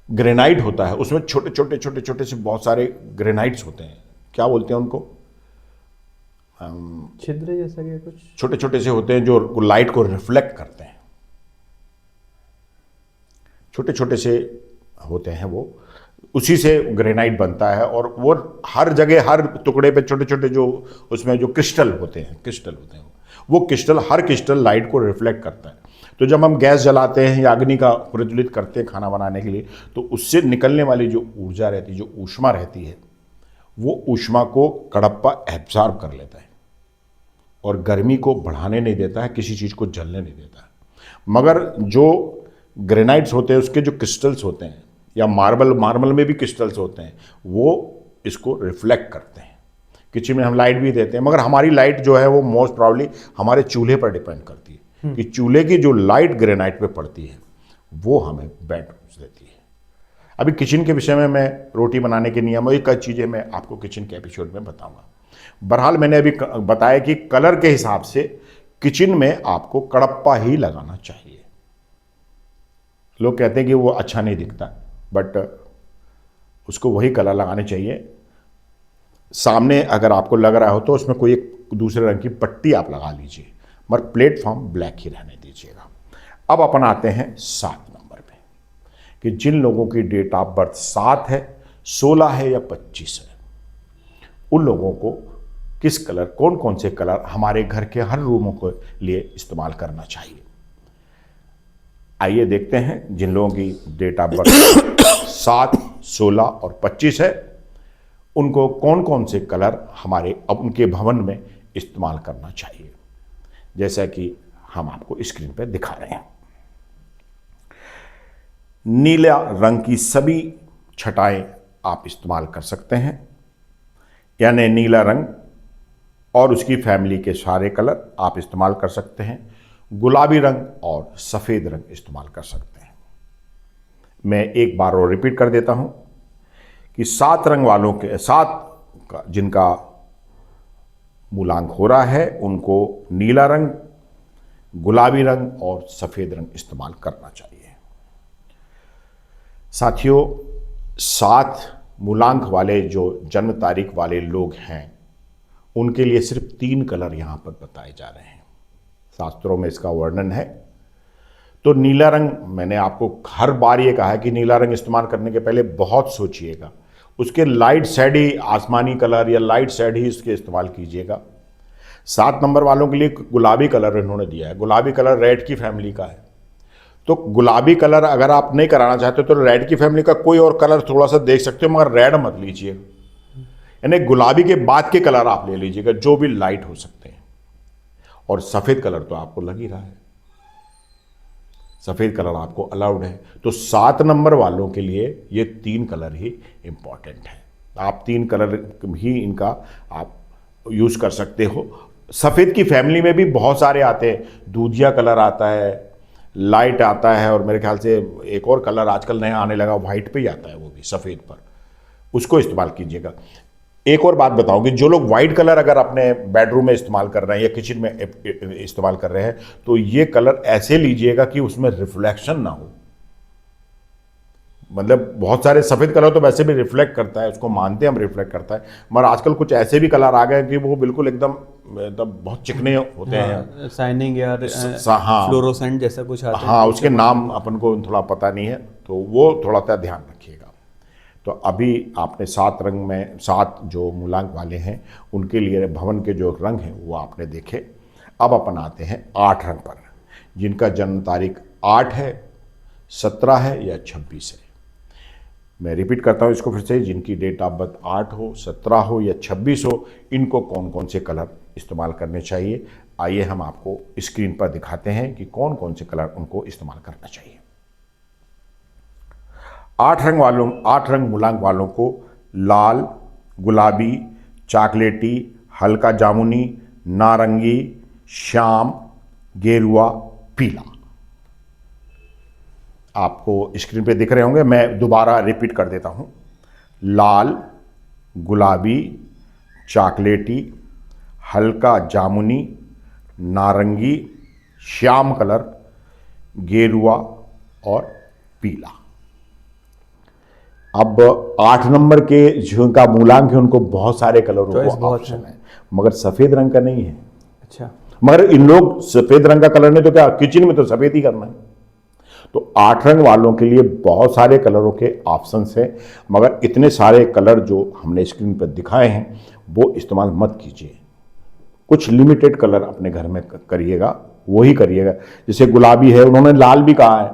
ग्रेनाइट होता है उसमें छोटे छोटे से बहुत सारे ग्रेनाइट्स होते हैं, क्या बोलते हैं उनको, छिद्र जैसा क्या कुछ छोटे छोटे से होते हैं जो लाइट को रिफ्लेक्ट करते हैं, छोटे छोटे से होते हैं वो, उसी से ग्रेनाइट बनता है। और वो हर जगह हर टुकड़े पे छोटे छोटे जो उसमें जो क्रिस्टल होते हैं वो क्रिस्टल, हर क्रिस्टल लाइट को रिफ्लेक्ट करता है। तो जब हम गैस जलाते हैं या अग्नि का प्रज्वलित करते हैं खाना बनाने के लिए, तो उससे निकलने वाली जो ऊर्जा रहती है, जो ऊष्मा रहती है, वो ऊष्मा को कड़प्पा एब्जॉर्ब कर लेता है और गर्मी को बढ़ाने नहीं देता है, किसी चीज़ को जलने नहीं देता है। मगर जो ग्रेनाइट्स होते हैं, उसके जो क्रिस्टल्स होते हैं, या मार्बल में भी क्रिस्टल्स होते हैं, वो इसको रिफ्लेक्ट करते हैं। किचन में हम लाइट भी देते हैं, मगर हमारी लाइट जो है वो मोस्ट प्रॉब्ली हमारे चूल्हे पर डिपेंड करती है कि चूल्हे की जो लाइट ग्रेनाइट पे पड़ती है वो हमें बेड देती है। अभी किचन के विषय में मैं रोटी बनाने के नियम और कई चीज़ें मैं आपको किचन के एपिसोड में बताऊंगा। बहरहाल मैंने अभी बताया कि कलर के हिसाब से किचन में आपको कड़प्पा ही लगाना चाहिए। लोग कहते हैं कि वो अच्छा नहीं दिखता, बट उसको वही कलर लगाने चाहिए। सामने अगर आपको लग रहा हो तो उसमें कोई एक दूसरे रंग की पट्टी आप लगा लीजिए, मगर प्लेटफॉर्म ब्लैक ही रहने दीजिएगा। अब अपन आते हैं 7 नंबर पे कि जिन लोगों की डेट ऑफ बर्थ 7 है, 16 है या 25 है, उन लोगों को किस कलर, कौन कौन से कलर हमारे घर के हर रूमों के लिए इस्तेमाल करना चाहिए। आइए देखते हैं जिन लोगों की डेट ऑफ बर्थ 7, 16 और 25 है, उनको कौन कौन से कलर हमारे उनके भवन में इस्तेमाल करना चाहिए, जैसा कि हम आपको स्क्रीन पर दिखा रहे हैं। नीला रंग की सभी छटाएं आप इस्तेमाल कर सकते हैं, यानी नीला रंग और उसकी फैमिली के सारे कलर आप इस्तेमाल कर सकते हैं। गुलाबी रंग और सफ़ेद रंग इस्तेमाल कर सकते हैं। मैं एक बार और रिपीट कर देता हूं कि 7 रंग वालों के 7 जिनका मूलांक हो रहा है, उनको नीला रंग, गुलाबी रंग और सफ़ेद रंग इस्तेमाल करना चाहिए। साथियों, 7 मूलांक वाले जो जन्म तारीख वाले लोग हैं, उनके लिए सिर्फ 3 कलर यहां पर बताए जा रहे हैं। शास्त्रों में इसका वर्णन है। तो नीला रंग, मैंने आपको हर बार ये कहा है कि नीला रंग इस्तेमाल करने के पहले बहुत सोचिएगा, उसके लाइट शेड ही आसमानी कलर या लाइट शेड ही इसके इस्तेमाल कीजिएगा। 7 नंबर वालों के लिए गुलाबी कलर इन्होंने दिया है। गुलाबी कलर रेड की फैमिली का है, तो गुलाबी कलर अगर आप नहीं कराना चाहते तो रेड की फैमिली का कोई और कलर थोड़ा सा देख सकते हो, मगर रेड मत लीजिए। यानी गुलाबी के बाद के कलर आप ले लीजिएगा जो भी लाइट हो सकते हैं। और सफ़ेद कलर तो आपको लग ही रहा है, सफ़ेद कलर आपको अलाउड है। तो 7 नंबर वालों के लिए ये 3 कलर ही इंपॉर्टेंट है। आप 3 कलर ही इनका आप यूज़ कर सकते हो। सफ़ेद की फैमिली में भी बहुत सारे आते हैं, दूधिया कलर आता है, लाइट आता है, और मेरे ख्याल से एक और कलर आजकल नया आने लगा, वाइट पे ही आता है, वो भी सफ़ेद पर, उसको इस्तेमाल कीजिएगा। एक और बात बताऊं कि जो लोग वाइट कलर अगर अपने बेडरूम में इस्तेमाल कर रहे हैं या किचन में इस्तेमाल कर रहे हैं, तो ये कलर ऐसे लीजिएगा कि उसमें रिफ्लेक्शन ना हो। मतलब बहुत सारे सफ़ेद कलर तो वैसे भी रिफ्लेक्ट करता है, उसको मानते हैं हम रिफ्लेक्ट करता है, मगर आजकल कुछ ऐसे भी कलर आ गए कि वो बिल्कुल एकदम बहुत चिकने होते हैं, शाइनिंग या हाँ, फ्लोरोसेंट जैसा कुछ आता है। हाँ, उसके नाम अपन को थोड़ा पता नहीं है, तो वो थोड़ा सा ध्यान रखिएगा। तो अभी आपने 7 रंग में 7 जो मूलांक वाले हैं उनके लिए भवन के जो रंग हैं वो आपने देखे। अब अपन आते हैं 8 रंग पर, जिनका जन्म तारीख 8 है, 17 है या 26 है। मैं रिपीट करता हूँ इसको फिर से, जिनकी डेट ऑफ बर्थ 8 हो, 17 हो या 26 हो, इनको कौन कौन से कलर इस्तेमाल करने चाहिए। आइए हम आपको स्क्रीन पर दिखाते हैं कि कौन कौन से कलर उनको इस्तेमाल करना चाहिए। 8 रंग मूलांक वालों को लाल, गुलाबी, चॉकलेटी, हल्का जामुनी, नारंगी, श्याम, गेरुआ, पीला आपको स्क्रीन पे दिख रहे होंगे। मैं दोबारा रिपीट कर देता हूं। लाल, गुलाबी, चॉकलेटी, हल्का जामुनी, नारंगी, श्याम कलर, गेरुआ और पीला। अब 8 नंबर के जिनका मूलांक है उनको बहुत सारे कलरों को ऑप्शन है, मगर सफेद रंग का नहीं है। अच्छा, मगर इन लोग सफेद रंग का कलर नहीं तो क्या, किचन में तो सफेद ही करना है। तो 8 रंग वालों के लिए बहुत सारे कलरों के ऑप्शंस हैं, मगर इतने सारे कलर जो हमने स्क्रीन पर दिखाए हैं वो इस्तेमाल मत कीजिए। कुछ लिमिटेड कलर अपने घर में करिएगा, वही करिएगा। जैसे गुलाबी है, उन्होंने लाल भी कहा है,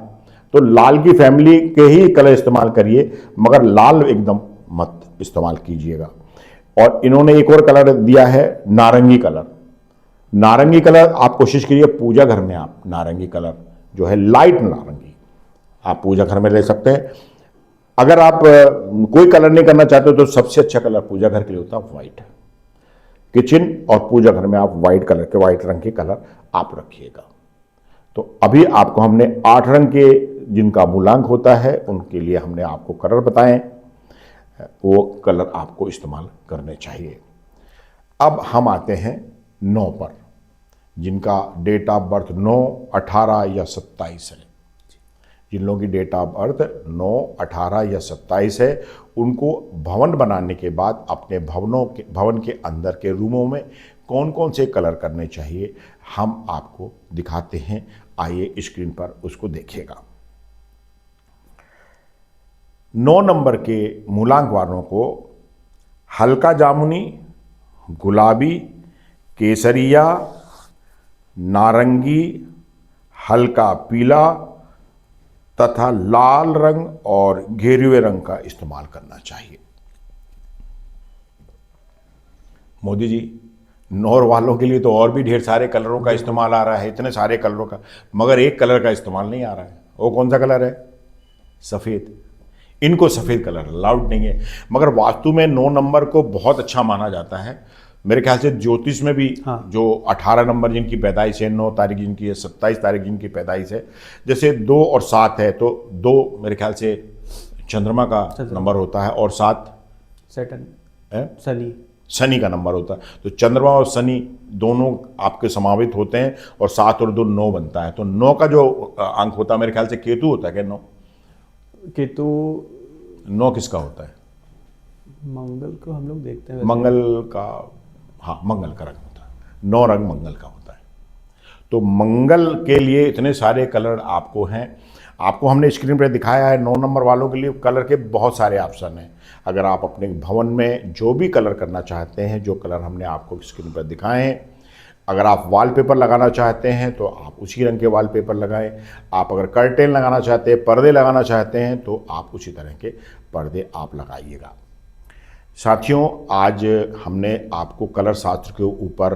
तो लाल की फैमिली के ही कलर इस्तेमाल करिए, मगर लाल एकदम मत इस्तेमाल कीजिएगा। और इन्होंने एक और कलर दिया है नारंगी कलर। नारंगी कलर आप कोशिश कीजिए पूजा घर में, आप नारंगी कलर जो है लाइट नारंगी आप पूजा घर में ले सकते हैं। अगर आप कोई कलर नहीं करना चाहते हो तो सबसे अच्छा कलर पूजा घर के लिए होता है व्हाइट। किचन और पूजा घर में आप व्हाइट कलर के, व्हाइट रंग के कलर आप रखिएगा। तो अभी आपको हमने 8 रंग के जिनका मूलांक होता है उनके लिए हमने आपको कलर बताएं, वो कलर आपको इस्तेमाल करने चाहिए। अब हम आते हैं 9 पर, जिनका डेट ऑफ बर्थ 9, 18 या 27 है। जिन लोगों की डेट ऑफ बर्थ 9, 18 या 27 है, उनको भवन बनाने के बाद अपने भवन के अंदर के रूमों में कौन कौन से कलर करने चाहिए हम आपको दिखाते हैं। आइए स्क्रीन पर उसको देखिएगा। 9 नंबर के मूलांक वालों को हल्का जामुनी, गुलाबी, केसरिया, नारंगी, हल्का पीला तथा लाल रंग और गेरुए रंग का इस्तेमाल करना चाहिए। मोदी जी, 9 वालों के लिए तो और भी ढेर सारे कलरों का इस्तेमाल आ रहा है, इतने सारे कलरों का, मगर एक कलर का इस्तेमाल नहीं आ रहा है। वो कौन सा कलर है? सफ़ेद। इनको सफ़ेद कलर अलाउड नहीं है, मगर वास्तु में 9 नंबर को बहुत अच्छा माना जाता है। मेरे ख्याल से ज्योतिष में भी जो 18 नंबर जिनकी पैदाइश है, 9 तारीख जिनकी है, 27 तारीख जिनकी पैदाइश है, जैसे 2 और 7 है, तो 2 मेरे ख्याल से चंद्रमा का नंबर होता है और 7 शनि का नंबर होता है। तो चंद्रमा और शनि दोनों आपके समावित होते हैं और 7 और 2 9 बनता है। तो 9 का जो अंक होता है मेरे ख्याल से केतु होता है क्या? 9 केतु 9 किसका होता है? मंगल को हम लोग देखते हैं। मंगल का, हाँ मंगल का रंग होता है। 9 रंग मंगल का होता है। तो मंगल के लिए इतने सारे कलर आपको हैं। आपको हमने स्क्रीन पर दिखाया है 9 नंबर वालों के लिए कलर के बहुत सारे ऑप्शन हैं। अगर आप अपने भवन में जो भी कलर करना चाहते हैं, जो कलर हमने आपको स्क्रीन पर दिखाए हैं, अगर आप वॉलपेपर लगाना चाहते हैं तो आप उसी रंग के वॉलपेपर लगाएं। आप अगर कर्टेन लगाना चाहते हैं, पर्दे लगाना चाहते हैं, तो आप उसी तरह के पर्दे आप लगाइएगा। साथियों, आज हमने आपको कलर शास्त्र के ऊपर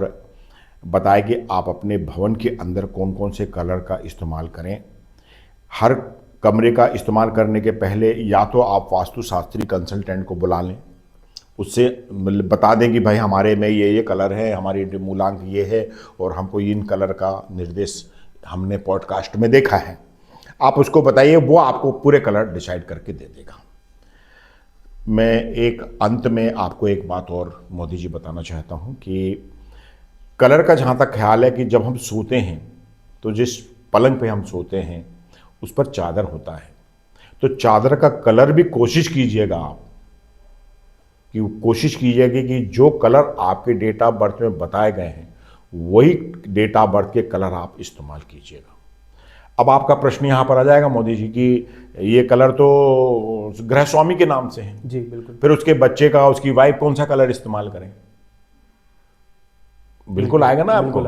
बताया कि आप अपने भवन के अंदर कौन कौन से कलर का इस्तेमाल करें। हर कमरे का इस्तेमाल करने के पहले या तो आप वास्तुशास्त्री कंसल्टेंट को बुला लें, उससे बता दें कि भाई हमारे में ये कलर है, हमारी मूलांक ये है और हमको इन कलर का निर्देश हमने पॉडकास्ट में देखा है। आप उसको बताइए, वो आपको पूरे कलर डिसाइड करके दे देगा। मैं एक अंत में आपको एक बात और मोदी जी बताना चाहता हूँ कि कलर का जहाँ तक ख्याल है कि जब हम सोते हैं तो जिस पलंग पे हम सोते हैं उस पर चादर होता है, तो चादर का कलर भी कोशिश कीजिएगा आप कि जो कलर आपके डेट ऑफ बर्थ में बताए गए हैं वही डेट ऑफ बर्थ के कलर आप इस्तेमाल कीजिएगा। अब आपका प्रश्न यहाँ पर आ जाएगा मोदी जी कि ये कलर तो गृह स्वामी के नाम से है। जी बिल्कुल। फिर उसके बच्चे का, उसकी वाइफ कौन सा कलर इस्तेमाल करें? बिल्कुल आएगा ना आपको।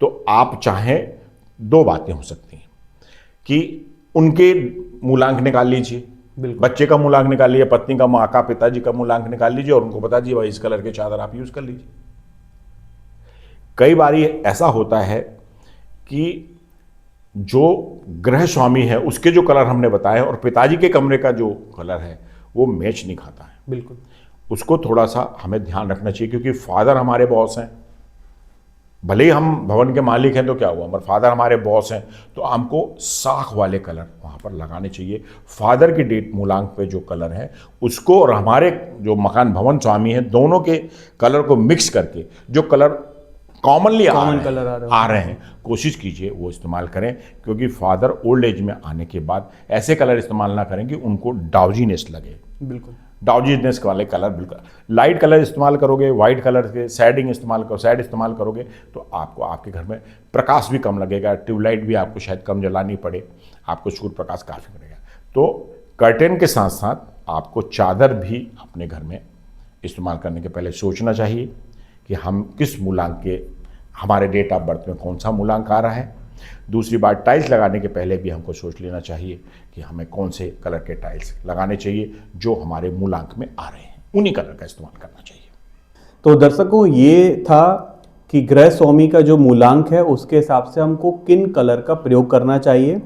तो आप चाहें 2 बातें हो सकती हैं कि उनके मूलांक निकाल लीजिए, बच्चे का मूलांक निकाल लीजिए, पत्नी का, माँ का, पिताजी का मूलांक निकाल लीजिए और उनको बता दीजिए भाई इस कलर के चादर आप यूज कर लीजिए। कई बार ऐसा होता है कि जो गृह स्वामी है उसके जो कलर हमने बताए और पिताजी के कमरे का जो कलर है वो मैच नहीं खाता है। बिल्कुल, उसको थोड़ा सा हमें ध्यान रखना चाहिए, क्योंकि फादर हमारे बॉस हैं। भले ही हम भवन के मालिक हैं तो क्या हुआ, मगर फादर हमारे बॉस हैं, तो हमको साख वाले कलर वहाँ पर लगाने चाहिए। फादर की डेट मूलांक पे जो कलर है उसको और हमारे जो मकान भवन स्वामी हैं दोनों के कलर को मिक्स करके जो कलर कॉमनली आ रहे हैं कोशिश कीजिए वो इस्तेमाल करें, क्योंकि फादर ओल्ड एज में आने के बाद ऐसे कलर इस्तेमाल ना करें कि उनको डाउजीनेस लगे। बिल्कुल, डाउजीनेस वाले कलर बिल्कुल। लाइट कलर इस्तेमाल करोगे, वाइट कलर के सैड इस्तेमाल करोगे तो आपको आपके घर में प्रकाश भी कम लगेगा, ट्यूबलाइट भी आपको शायद कम जलानी पड़े, आपको सूर्य प्रकाश काफ़ी मिलेगा। तो कर्टेन के साथ साथ आपको चादर भी अपने घर में इस्तेमाल करने के पहले सोचना चाहिए कि हम किस मूलांक के, हमारे डेट ऑफ बर्थ में कौन सा मूलांक आ रहा है दूसरी बात, टाइल्स लगाने के पहले भी हमको सोच लेना चाहिए कि हमें कौन से कलर के टाइल्स लगाने चाहिए जो हमारे मूलांक में आ रहे हैं, उन्हीं कलर का इस्तेमाल करना चाहिए। तो दर्शकों, ये था कि गृह स्वामी का जो मूलांक है उसके हिसाब से हमको किन कलर का प्रयोग करना चाहिए।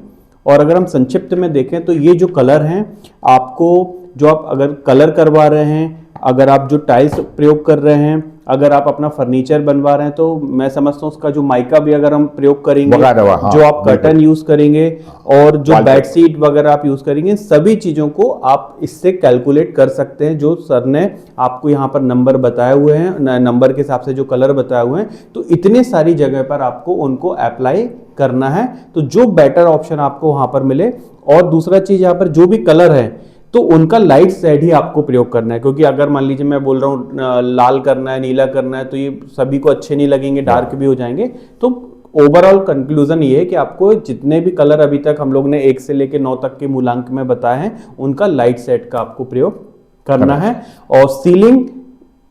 और अगर हम संक्षिप्त में देखें तो ये जो कलर हैं, आपको जो आप अगर कलर करवा रहे हैं, अगर आप जो टाइल्स प्रयोग कर रहे हैं, अगर आप अपना फर्नीचर बनवा रहे हैं, तो मैं समझता हूँ उसका जो माइका भी अगर हम प्रयोग करेंगे, हाँ, जो आप कर्टन यूज करेंगे और जो बेडशीट वगैरह आप यूज करेंगे, सभी चीजों को आप इससे कैलकुलेट कर सकते हैं। जो सर ने आपको यहाँ पर नंबर बताए हुए हैं, नंबर के हिसाब से जो कलर बताए हुए हैं, तो इतने सारी जगह पर आपको उनको अप्लाई करना है, तो जो बेटर ऑप्शन आपको वहां पर मिले। और दूसरा चीज, यहाँ पर जो भी कलर है तो उनका लाइट शेड ही आपको प्रयोग करना है, क्योंकि अगर मान लीजिए मैं बोल रहा हूँ लाल करना है, नीला करना है, तो ये सभी को अच्छे नहीं लगेंगे, डार्क भी हो जाएंगे। तो ओवरऑल कंक्लूजन ये है कि आपको जितने भी कलर अभी तक हम लोग ने 1 से लेकर 9 तक के मूलांक में बताए हैं, उनका लाइट शेड का आपको प्रयोग करना है। और सीलिंग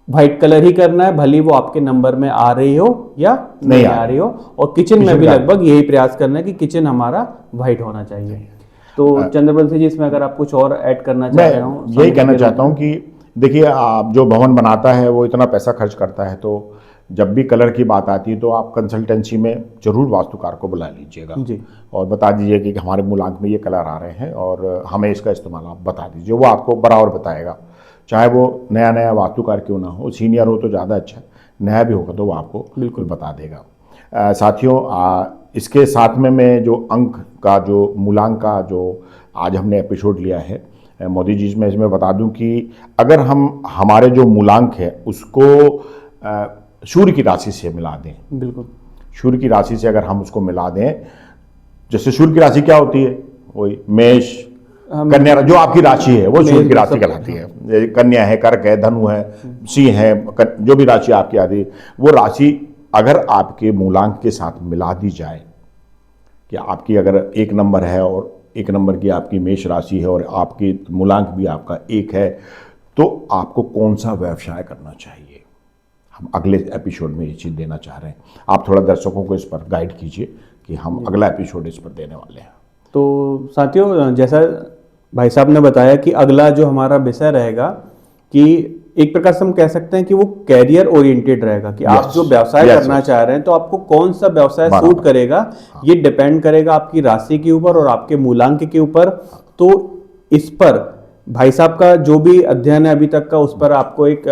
व्हाइट कलर ही करना है, भले वो आपके नंबर में आ रही हो या नहीं आ रही हो। और किचन में भी लगभग यही प्रयास करना है कि किचन हमारा व्हाइट होना चाहिए। तो चंद्रबंशी जी, इसमें अगर आप कुछ और ऐड करना चाह रहे हो? यही कहना चाहता हूँ कि देखिए, आप जो भवन बनाता है वो इतना पैसा खर्च करता है, तो जब भी कलर की बात आती है तो आप कंसल्टेंसी में जरूर वास्तुकार को बुला लीजिएगा जी, और बता दीजिए कि हमारे मूलांक में ये कलर आ रहे हैं और हमें इसका इस्तेमाल आप बता दीजिए। वो आपको बराबर बताएगा, चाहे वो नया नया वास्तुकार क्यों ना हो, सीनियर हो तो ज़्यादा अच्छा, नया भी होगा तो वो आपको बिल्कुल बता देगा। साथियों, इसके साथ में मैं जो अंक का, जो मूलांक का जो आज हमने एपिसोड लिया है, मोदी जी, मैं इसमें बता दूं कि अगर हम हमारे जो मूलांक है उसको सूर्य की राशि से मिला दें, बिल्कुल सूर्य की राशि से अगर हम उसको मिला दें, जैसे सूर्य की राशि क्या होती है, वही मेष, कन्या, जो आपकी राशि है वो सूर्य की राशि कहलाती है। कन्या है, कर्क है, धनु है, सिंह है, जो भी राशि आपकी आती है, वो राशि अगर आपके मूलांक के साथ मिला दी जाए, कि आपकी अगर 1 नंबर है और 1 नंबर की आपकी मेष राशि है और आपकी मूलांक भी आपका 1 है, तो आपको कौन सा व्यवसाय करना चाहिए, हम अगले एपिसोड में ये चीज़ देना चाह रहे हैं। आप थोड़ा दर्शकों को इस पर गाइड कीजिए कि हम अगला एपिसोड इस पर देने वाले हैं। तो साथियों, जैसा भाई साहब ने बताया कि अगला जो हमारा विषय रहेगा, कि एक प्रकार से हम कह सकते हैं कि वो कैरियर ओरिएंटेड रहेगा, कि आप जो व्यवसाय करना चाह रहे हैं तो आपको कौन सा व्यवसाय सूट करेगा, ये डिपेंड करेगा आपकी राशि के ऊपर और आपके मूलांक के ऊपर। तो इस पर भाई साहब का जो भी अध्ययन है अभी तक का, उस पर आपको एक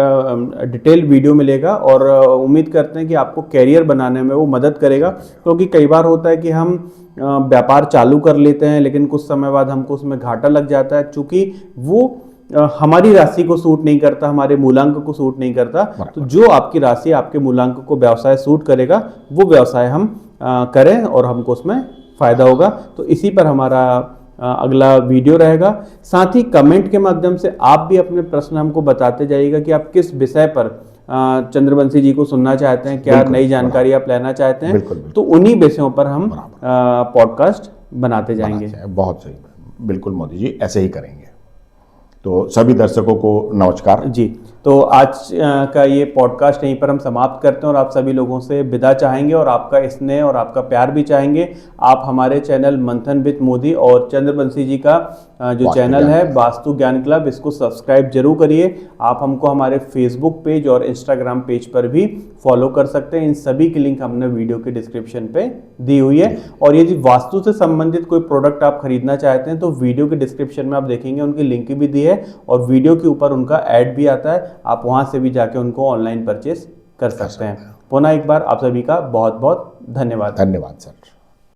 डिटेल वीडियो मिलेगा और उम्मीद करते हैं कि आपको कैरियर बनाने में वो मदद करेगा। क्योंकि कई बार होता है कि हम व्यापार चालू कर लेते हैं, लेकिन कुछ समय बाद हमको उसमें घाटा लग जाता है, चूंकि वो हमारी राशि को सूट नहीं करता, हमारे मूलांक को सूट नहीं करता। तो जो आपकी राशि, आपके मूलांक को व्यवसाय सूट करेगा, वो व्यवसाय हम करें और हमको उसमें फायदा होगा। तो इसी पर हमारा अगला वीडियो रहेगा। साथ ही कमेंट के माध्यम से आप भी अपने प्रश्न हमको बताते जाइएगा कि आप किस विषय पर चंद्रबंशी जी को सुनना चाहते हैं, क्या नई जानकारी आप लेना चाहते हैं। तो उन्हीं विषयों पर हम पॉडकास्ट बनाते जाएंगे। बहुत सही, बिल्कुल मोदी जी, ऐसे ही करेंगे। तो सभी दर्शकों को नमस्कार जी। तो आज का ये पॉडकास्ट यहीं पर हम समाप्त करते हैं और आप सभी लोगों से विदा चाहेंगे और आपका स्नेह और आपका प्यार भी चाहेंगे। आप हमारे चैनल मंथन विद मोदी और चंद्रबंशी जी का जो चैनल है वास्तु ज्ञान क्लब, इसको सब्सक्राइब जरूर करिए। आप हमको हमारे फेसबुक पेज और इंस्टाग्राम पेज पर भी फॉलो कर सकते हैं। इन सभी की लिंक हमने वीडियो के डिस्क्रिप्शन पे दी हुई है। और यदि वास्तु से संबंधित कोई प्रोडक्ट आप खरीदना चाहते हैं तो वीडियो के डिस्क्रिप्शन में आप देखेंगे उनकी लिंक भी दी है और वीडियो के ऊपर उनका ऐड भी आता है। आप वहां से भी जाके उनको ऑनलाइन परचेस कर सकते हैं। पुनः एक बार आप सभी का बहुत बहुत धन्यवाद। धन्यवाद सर।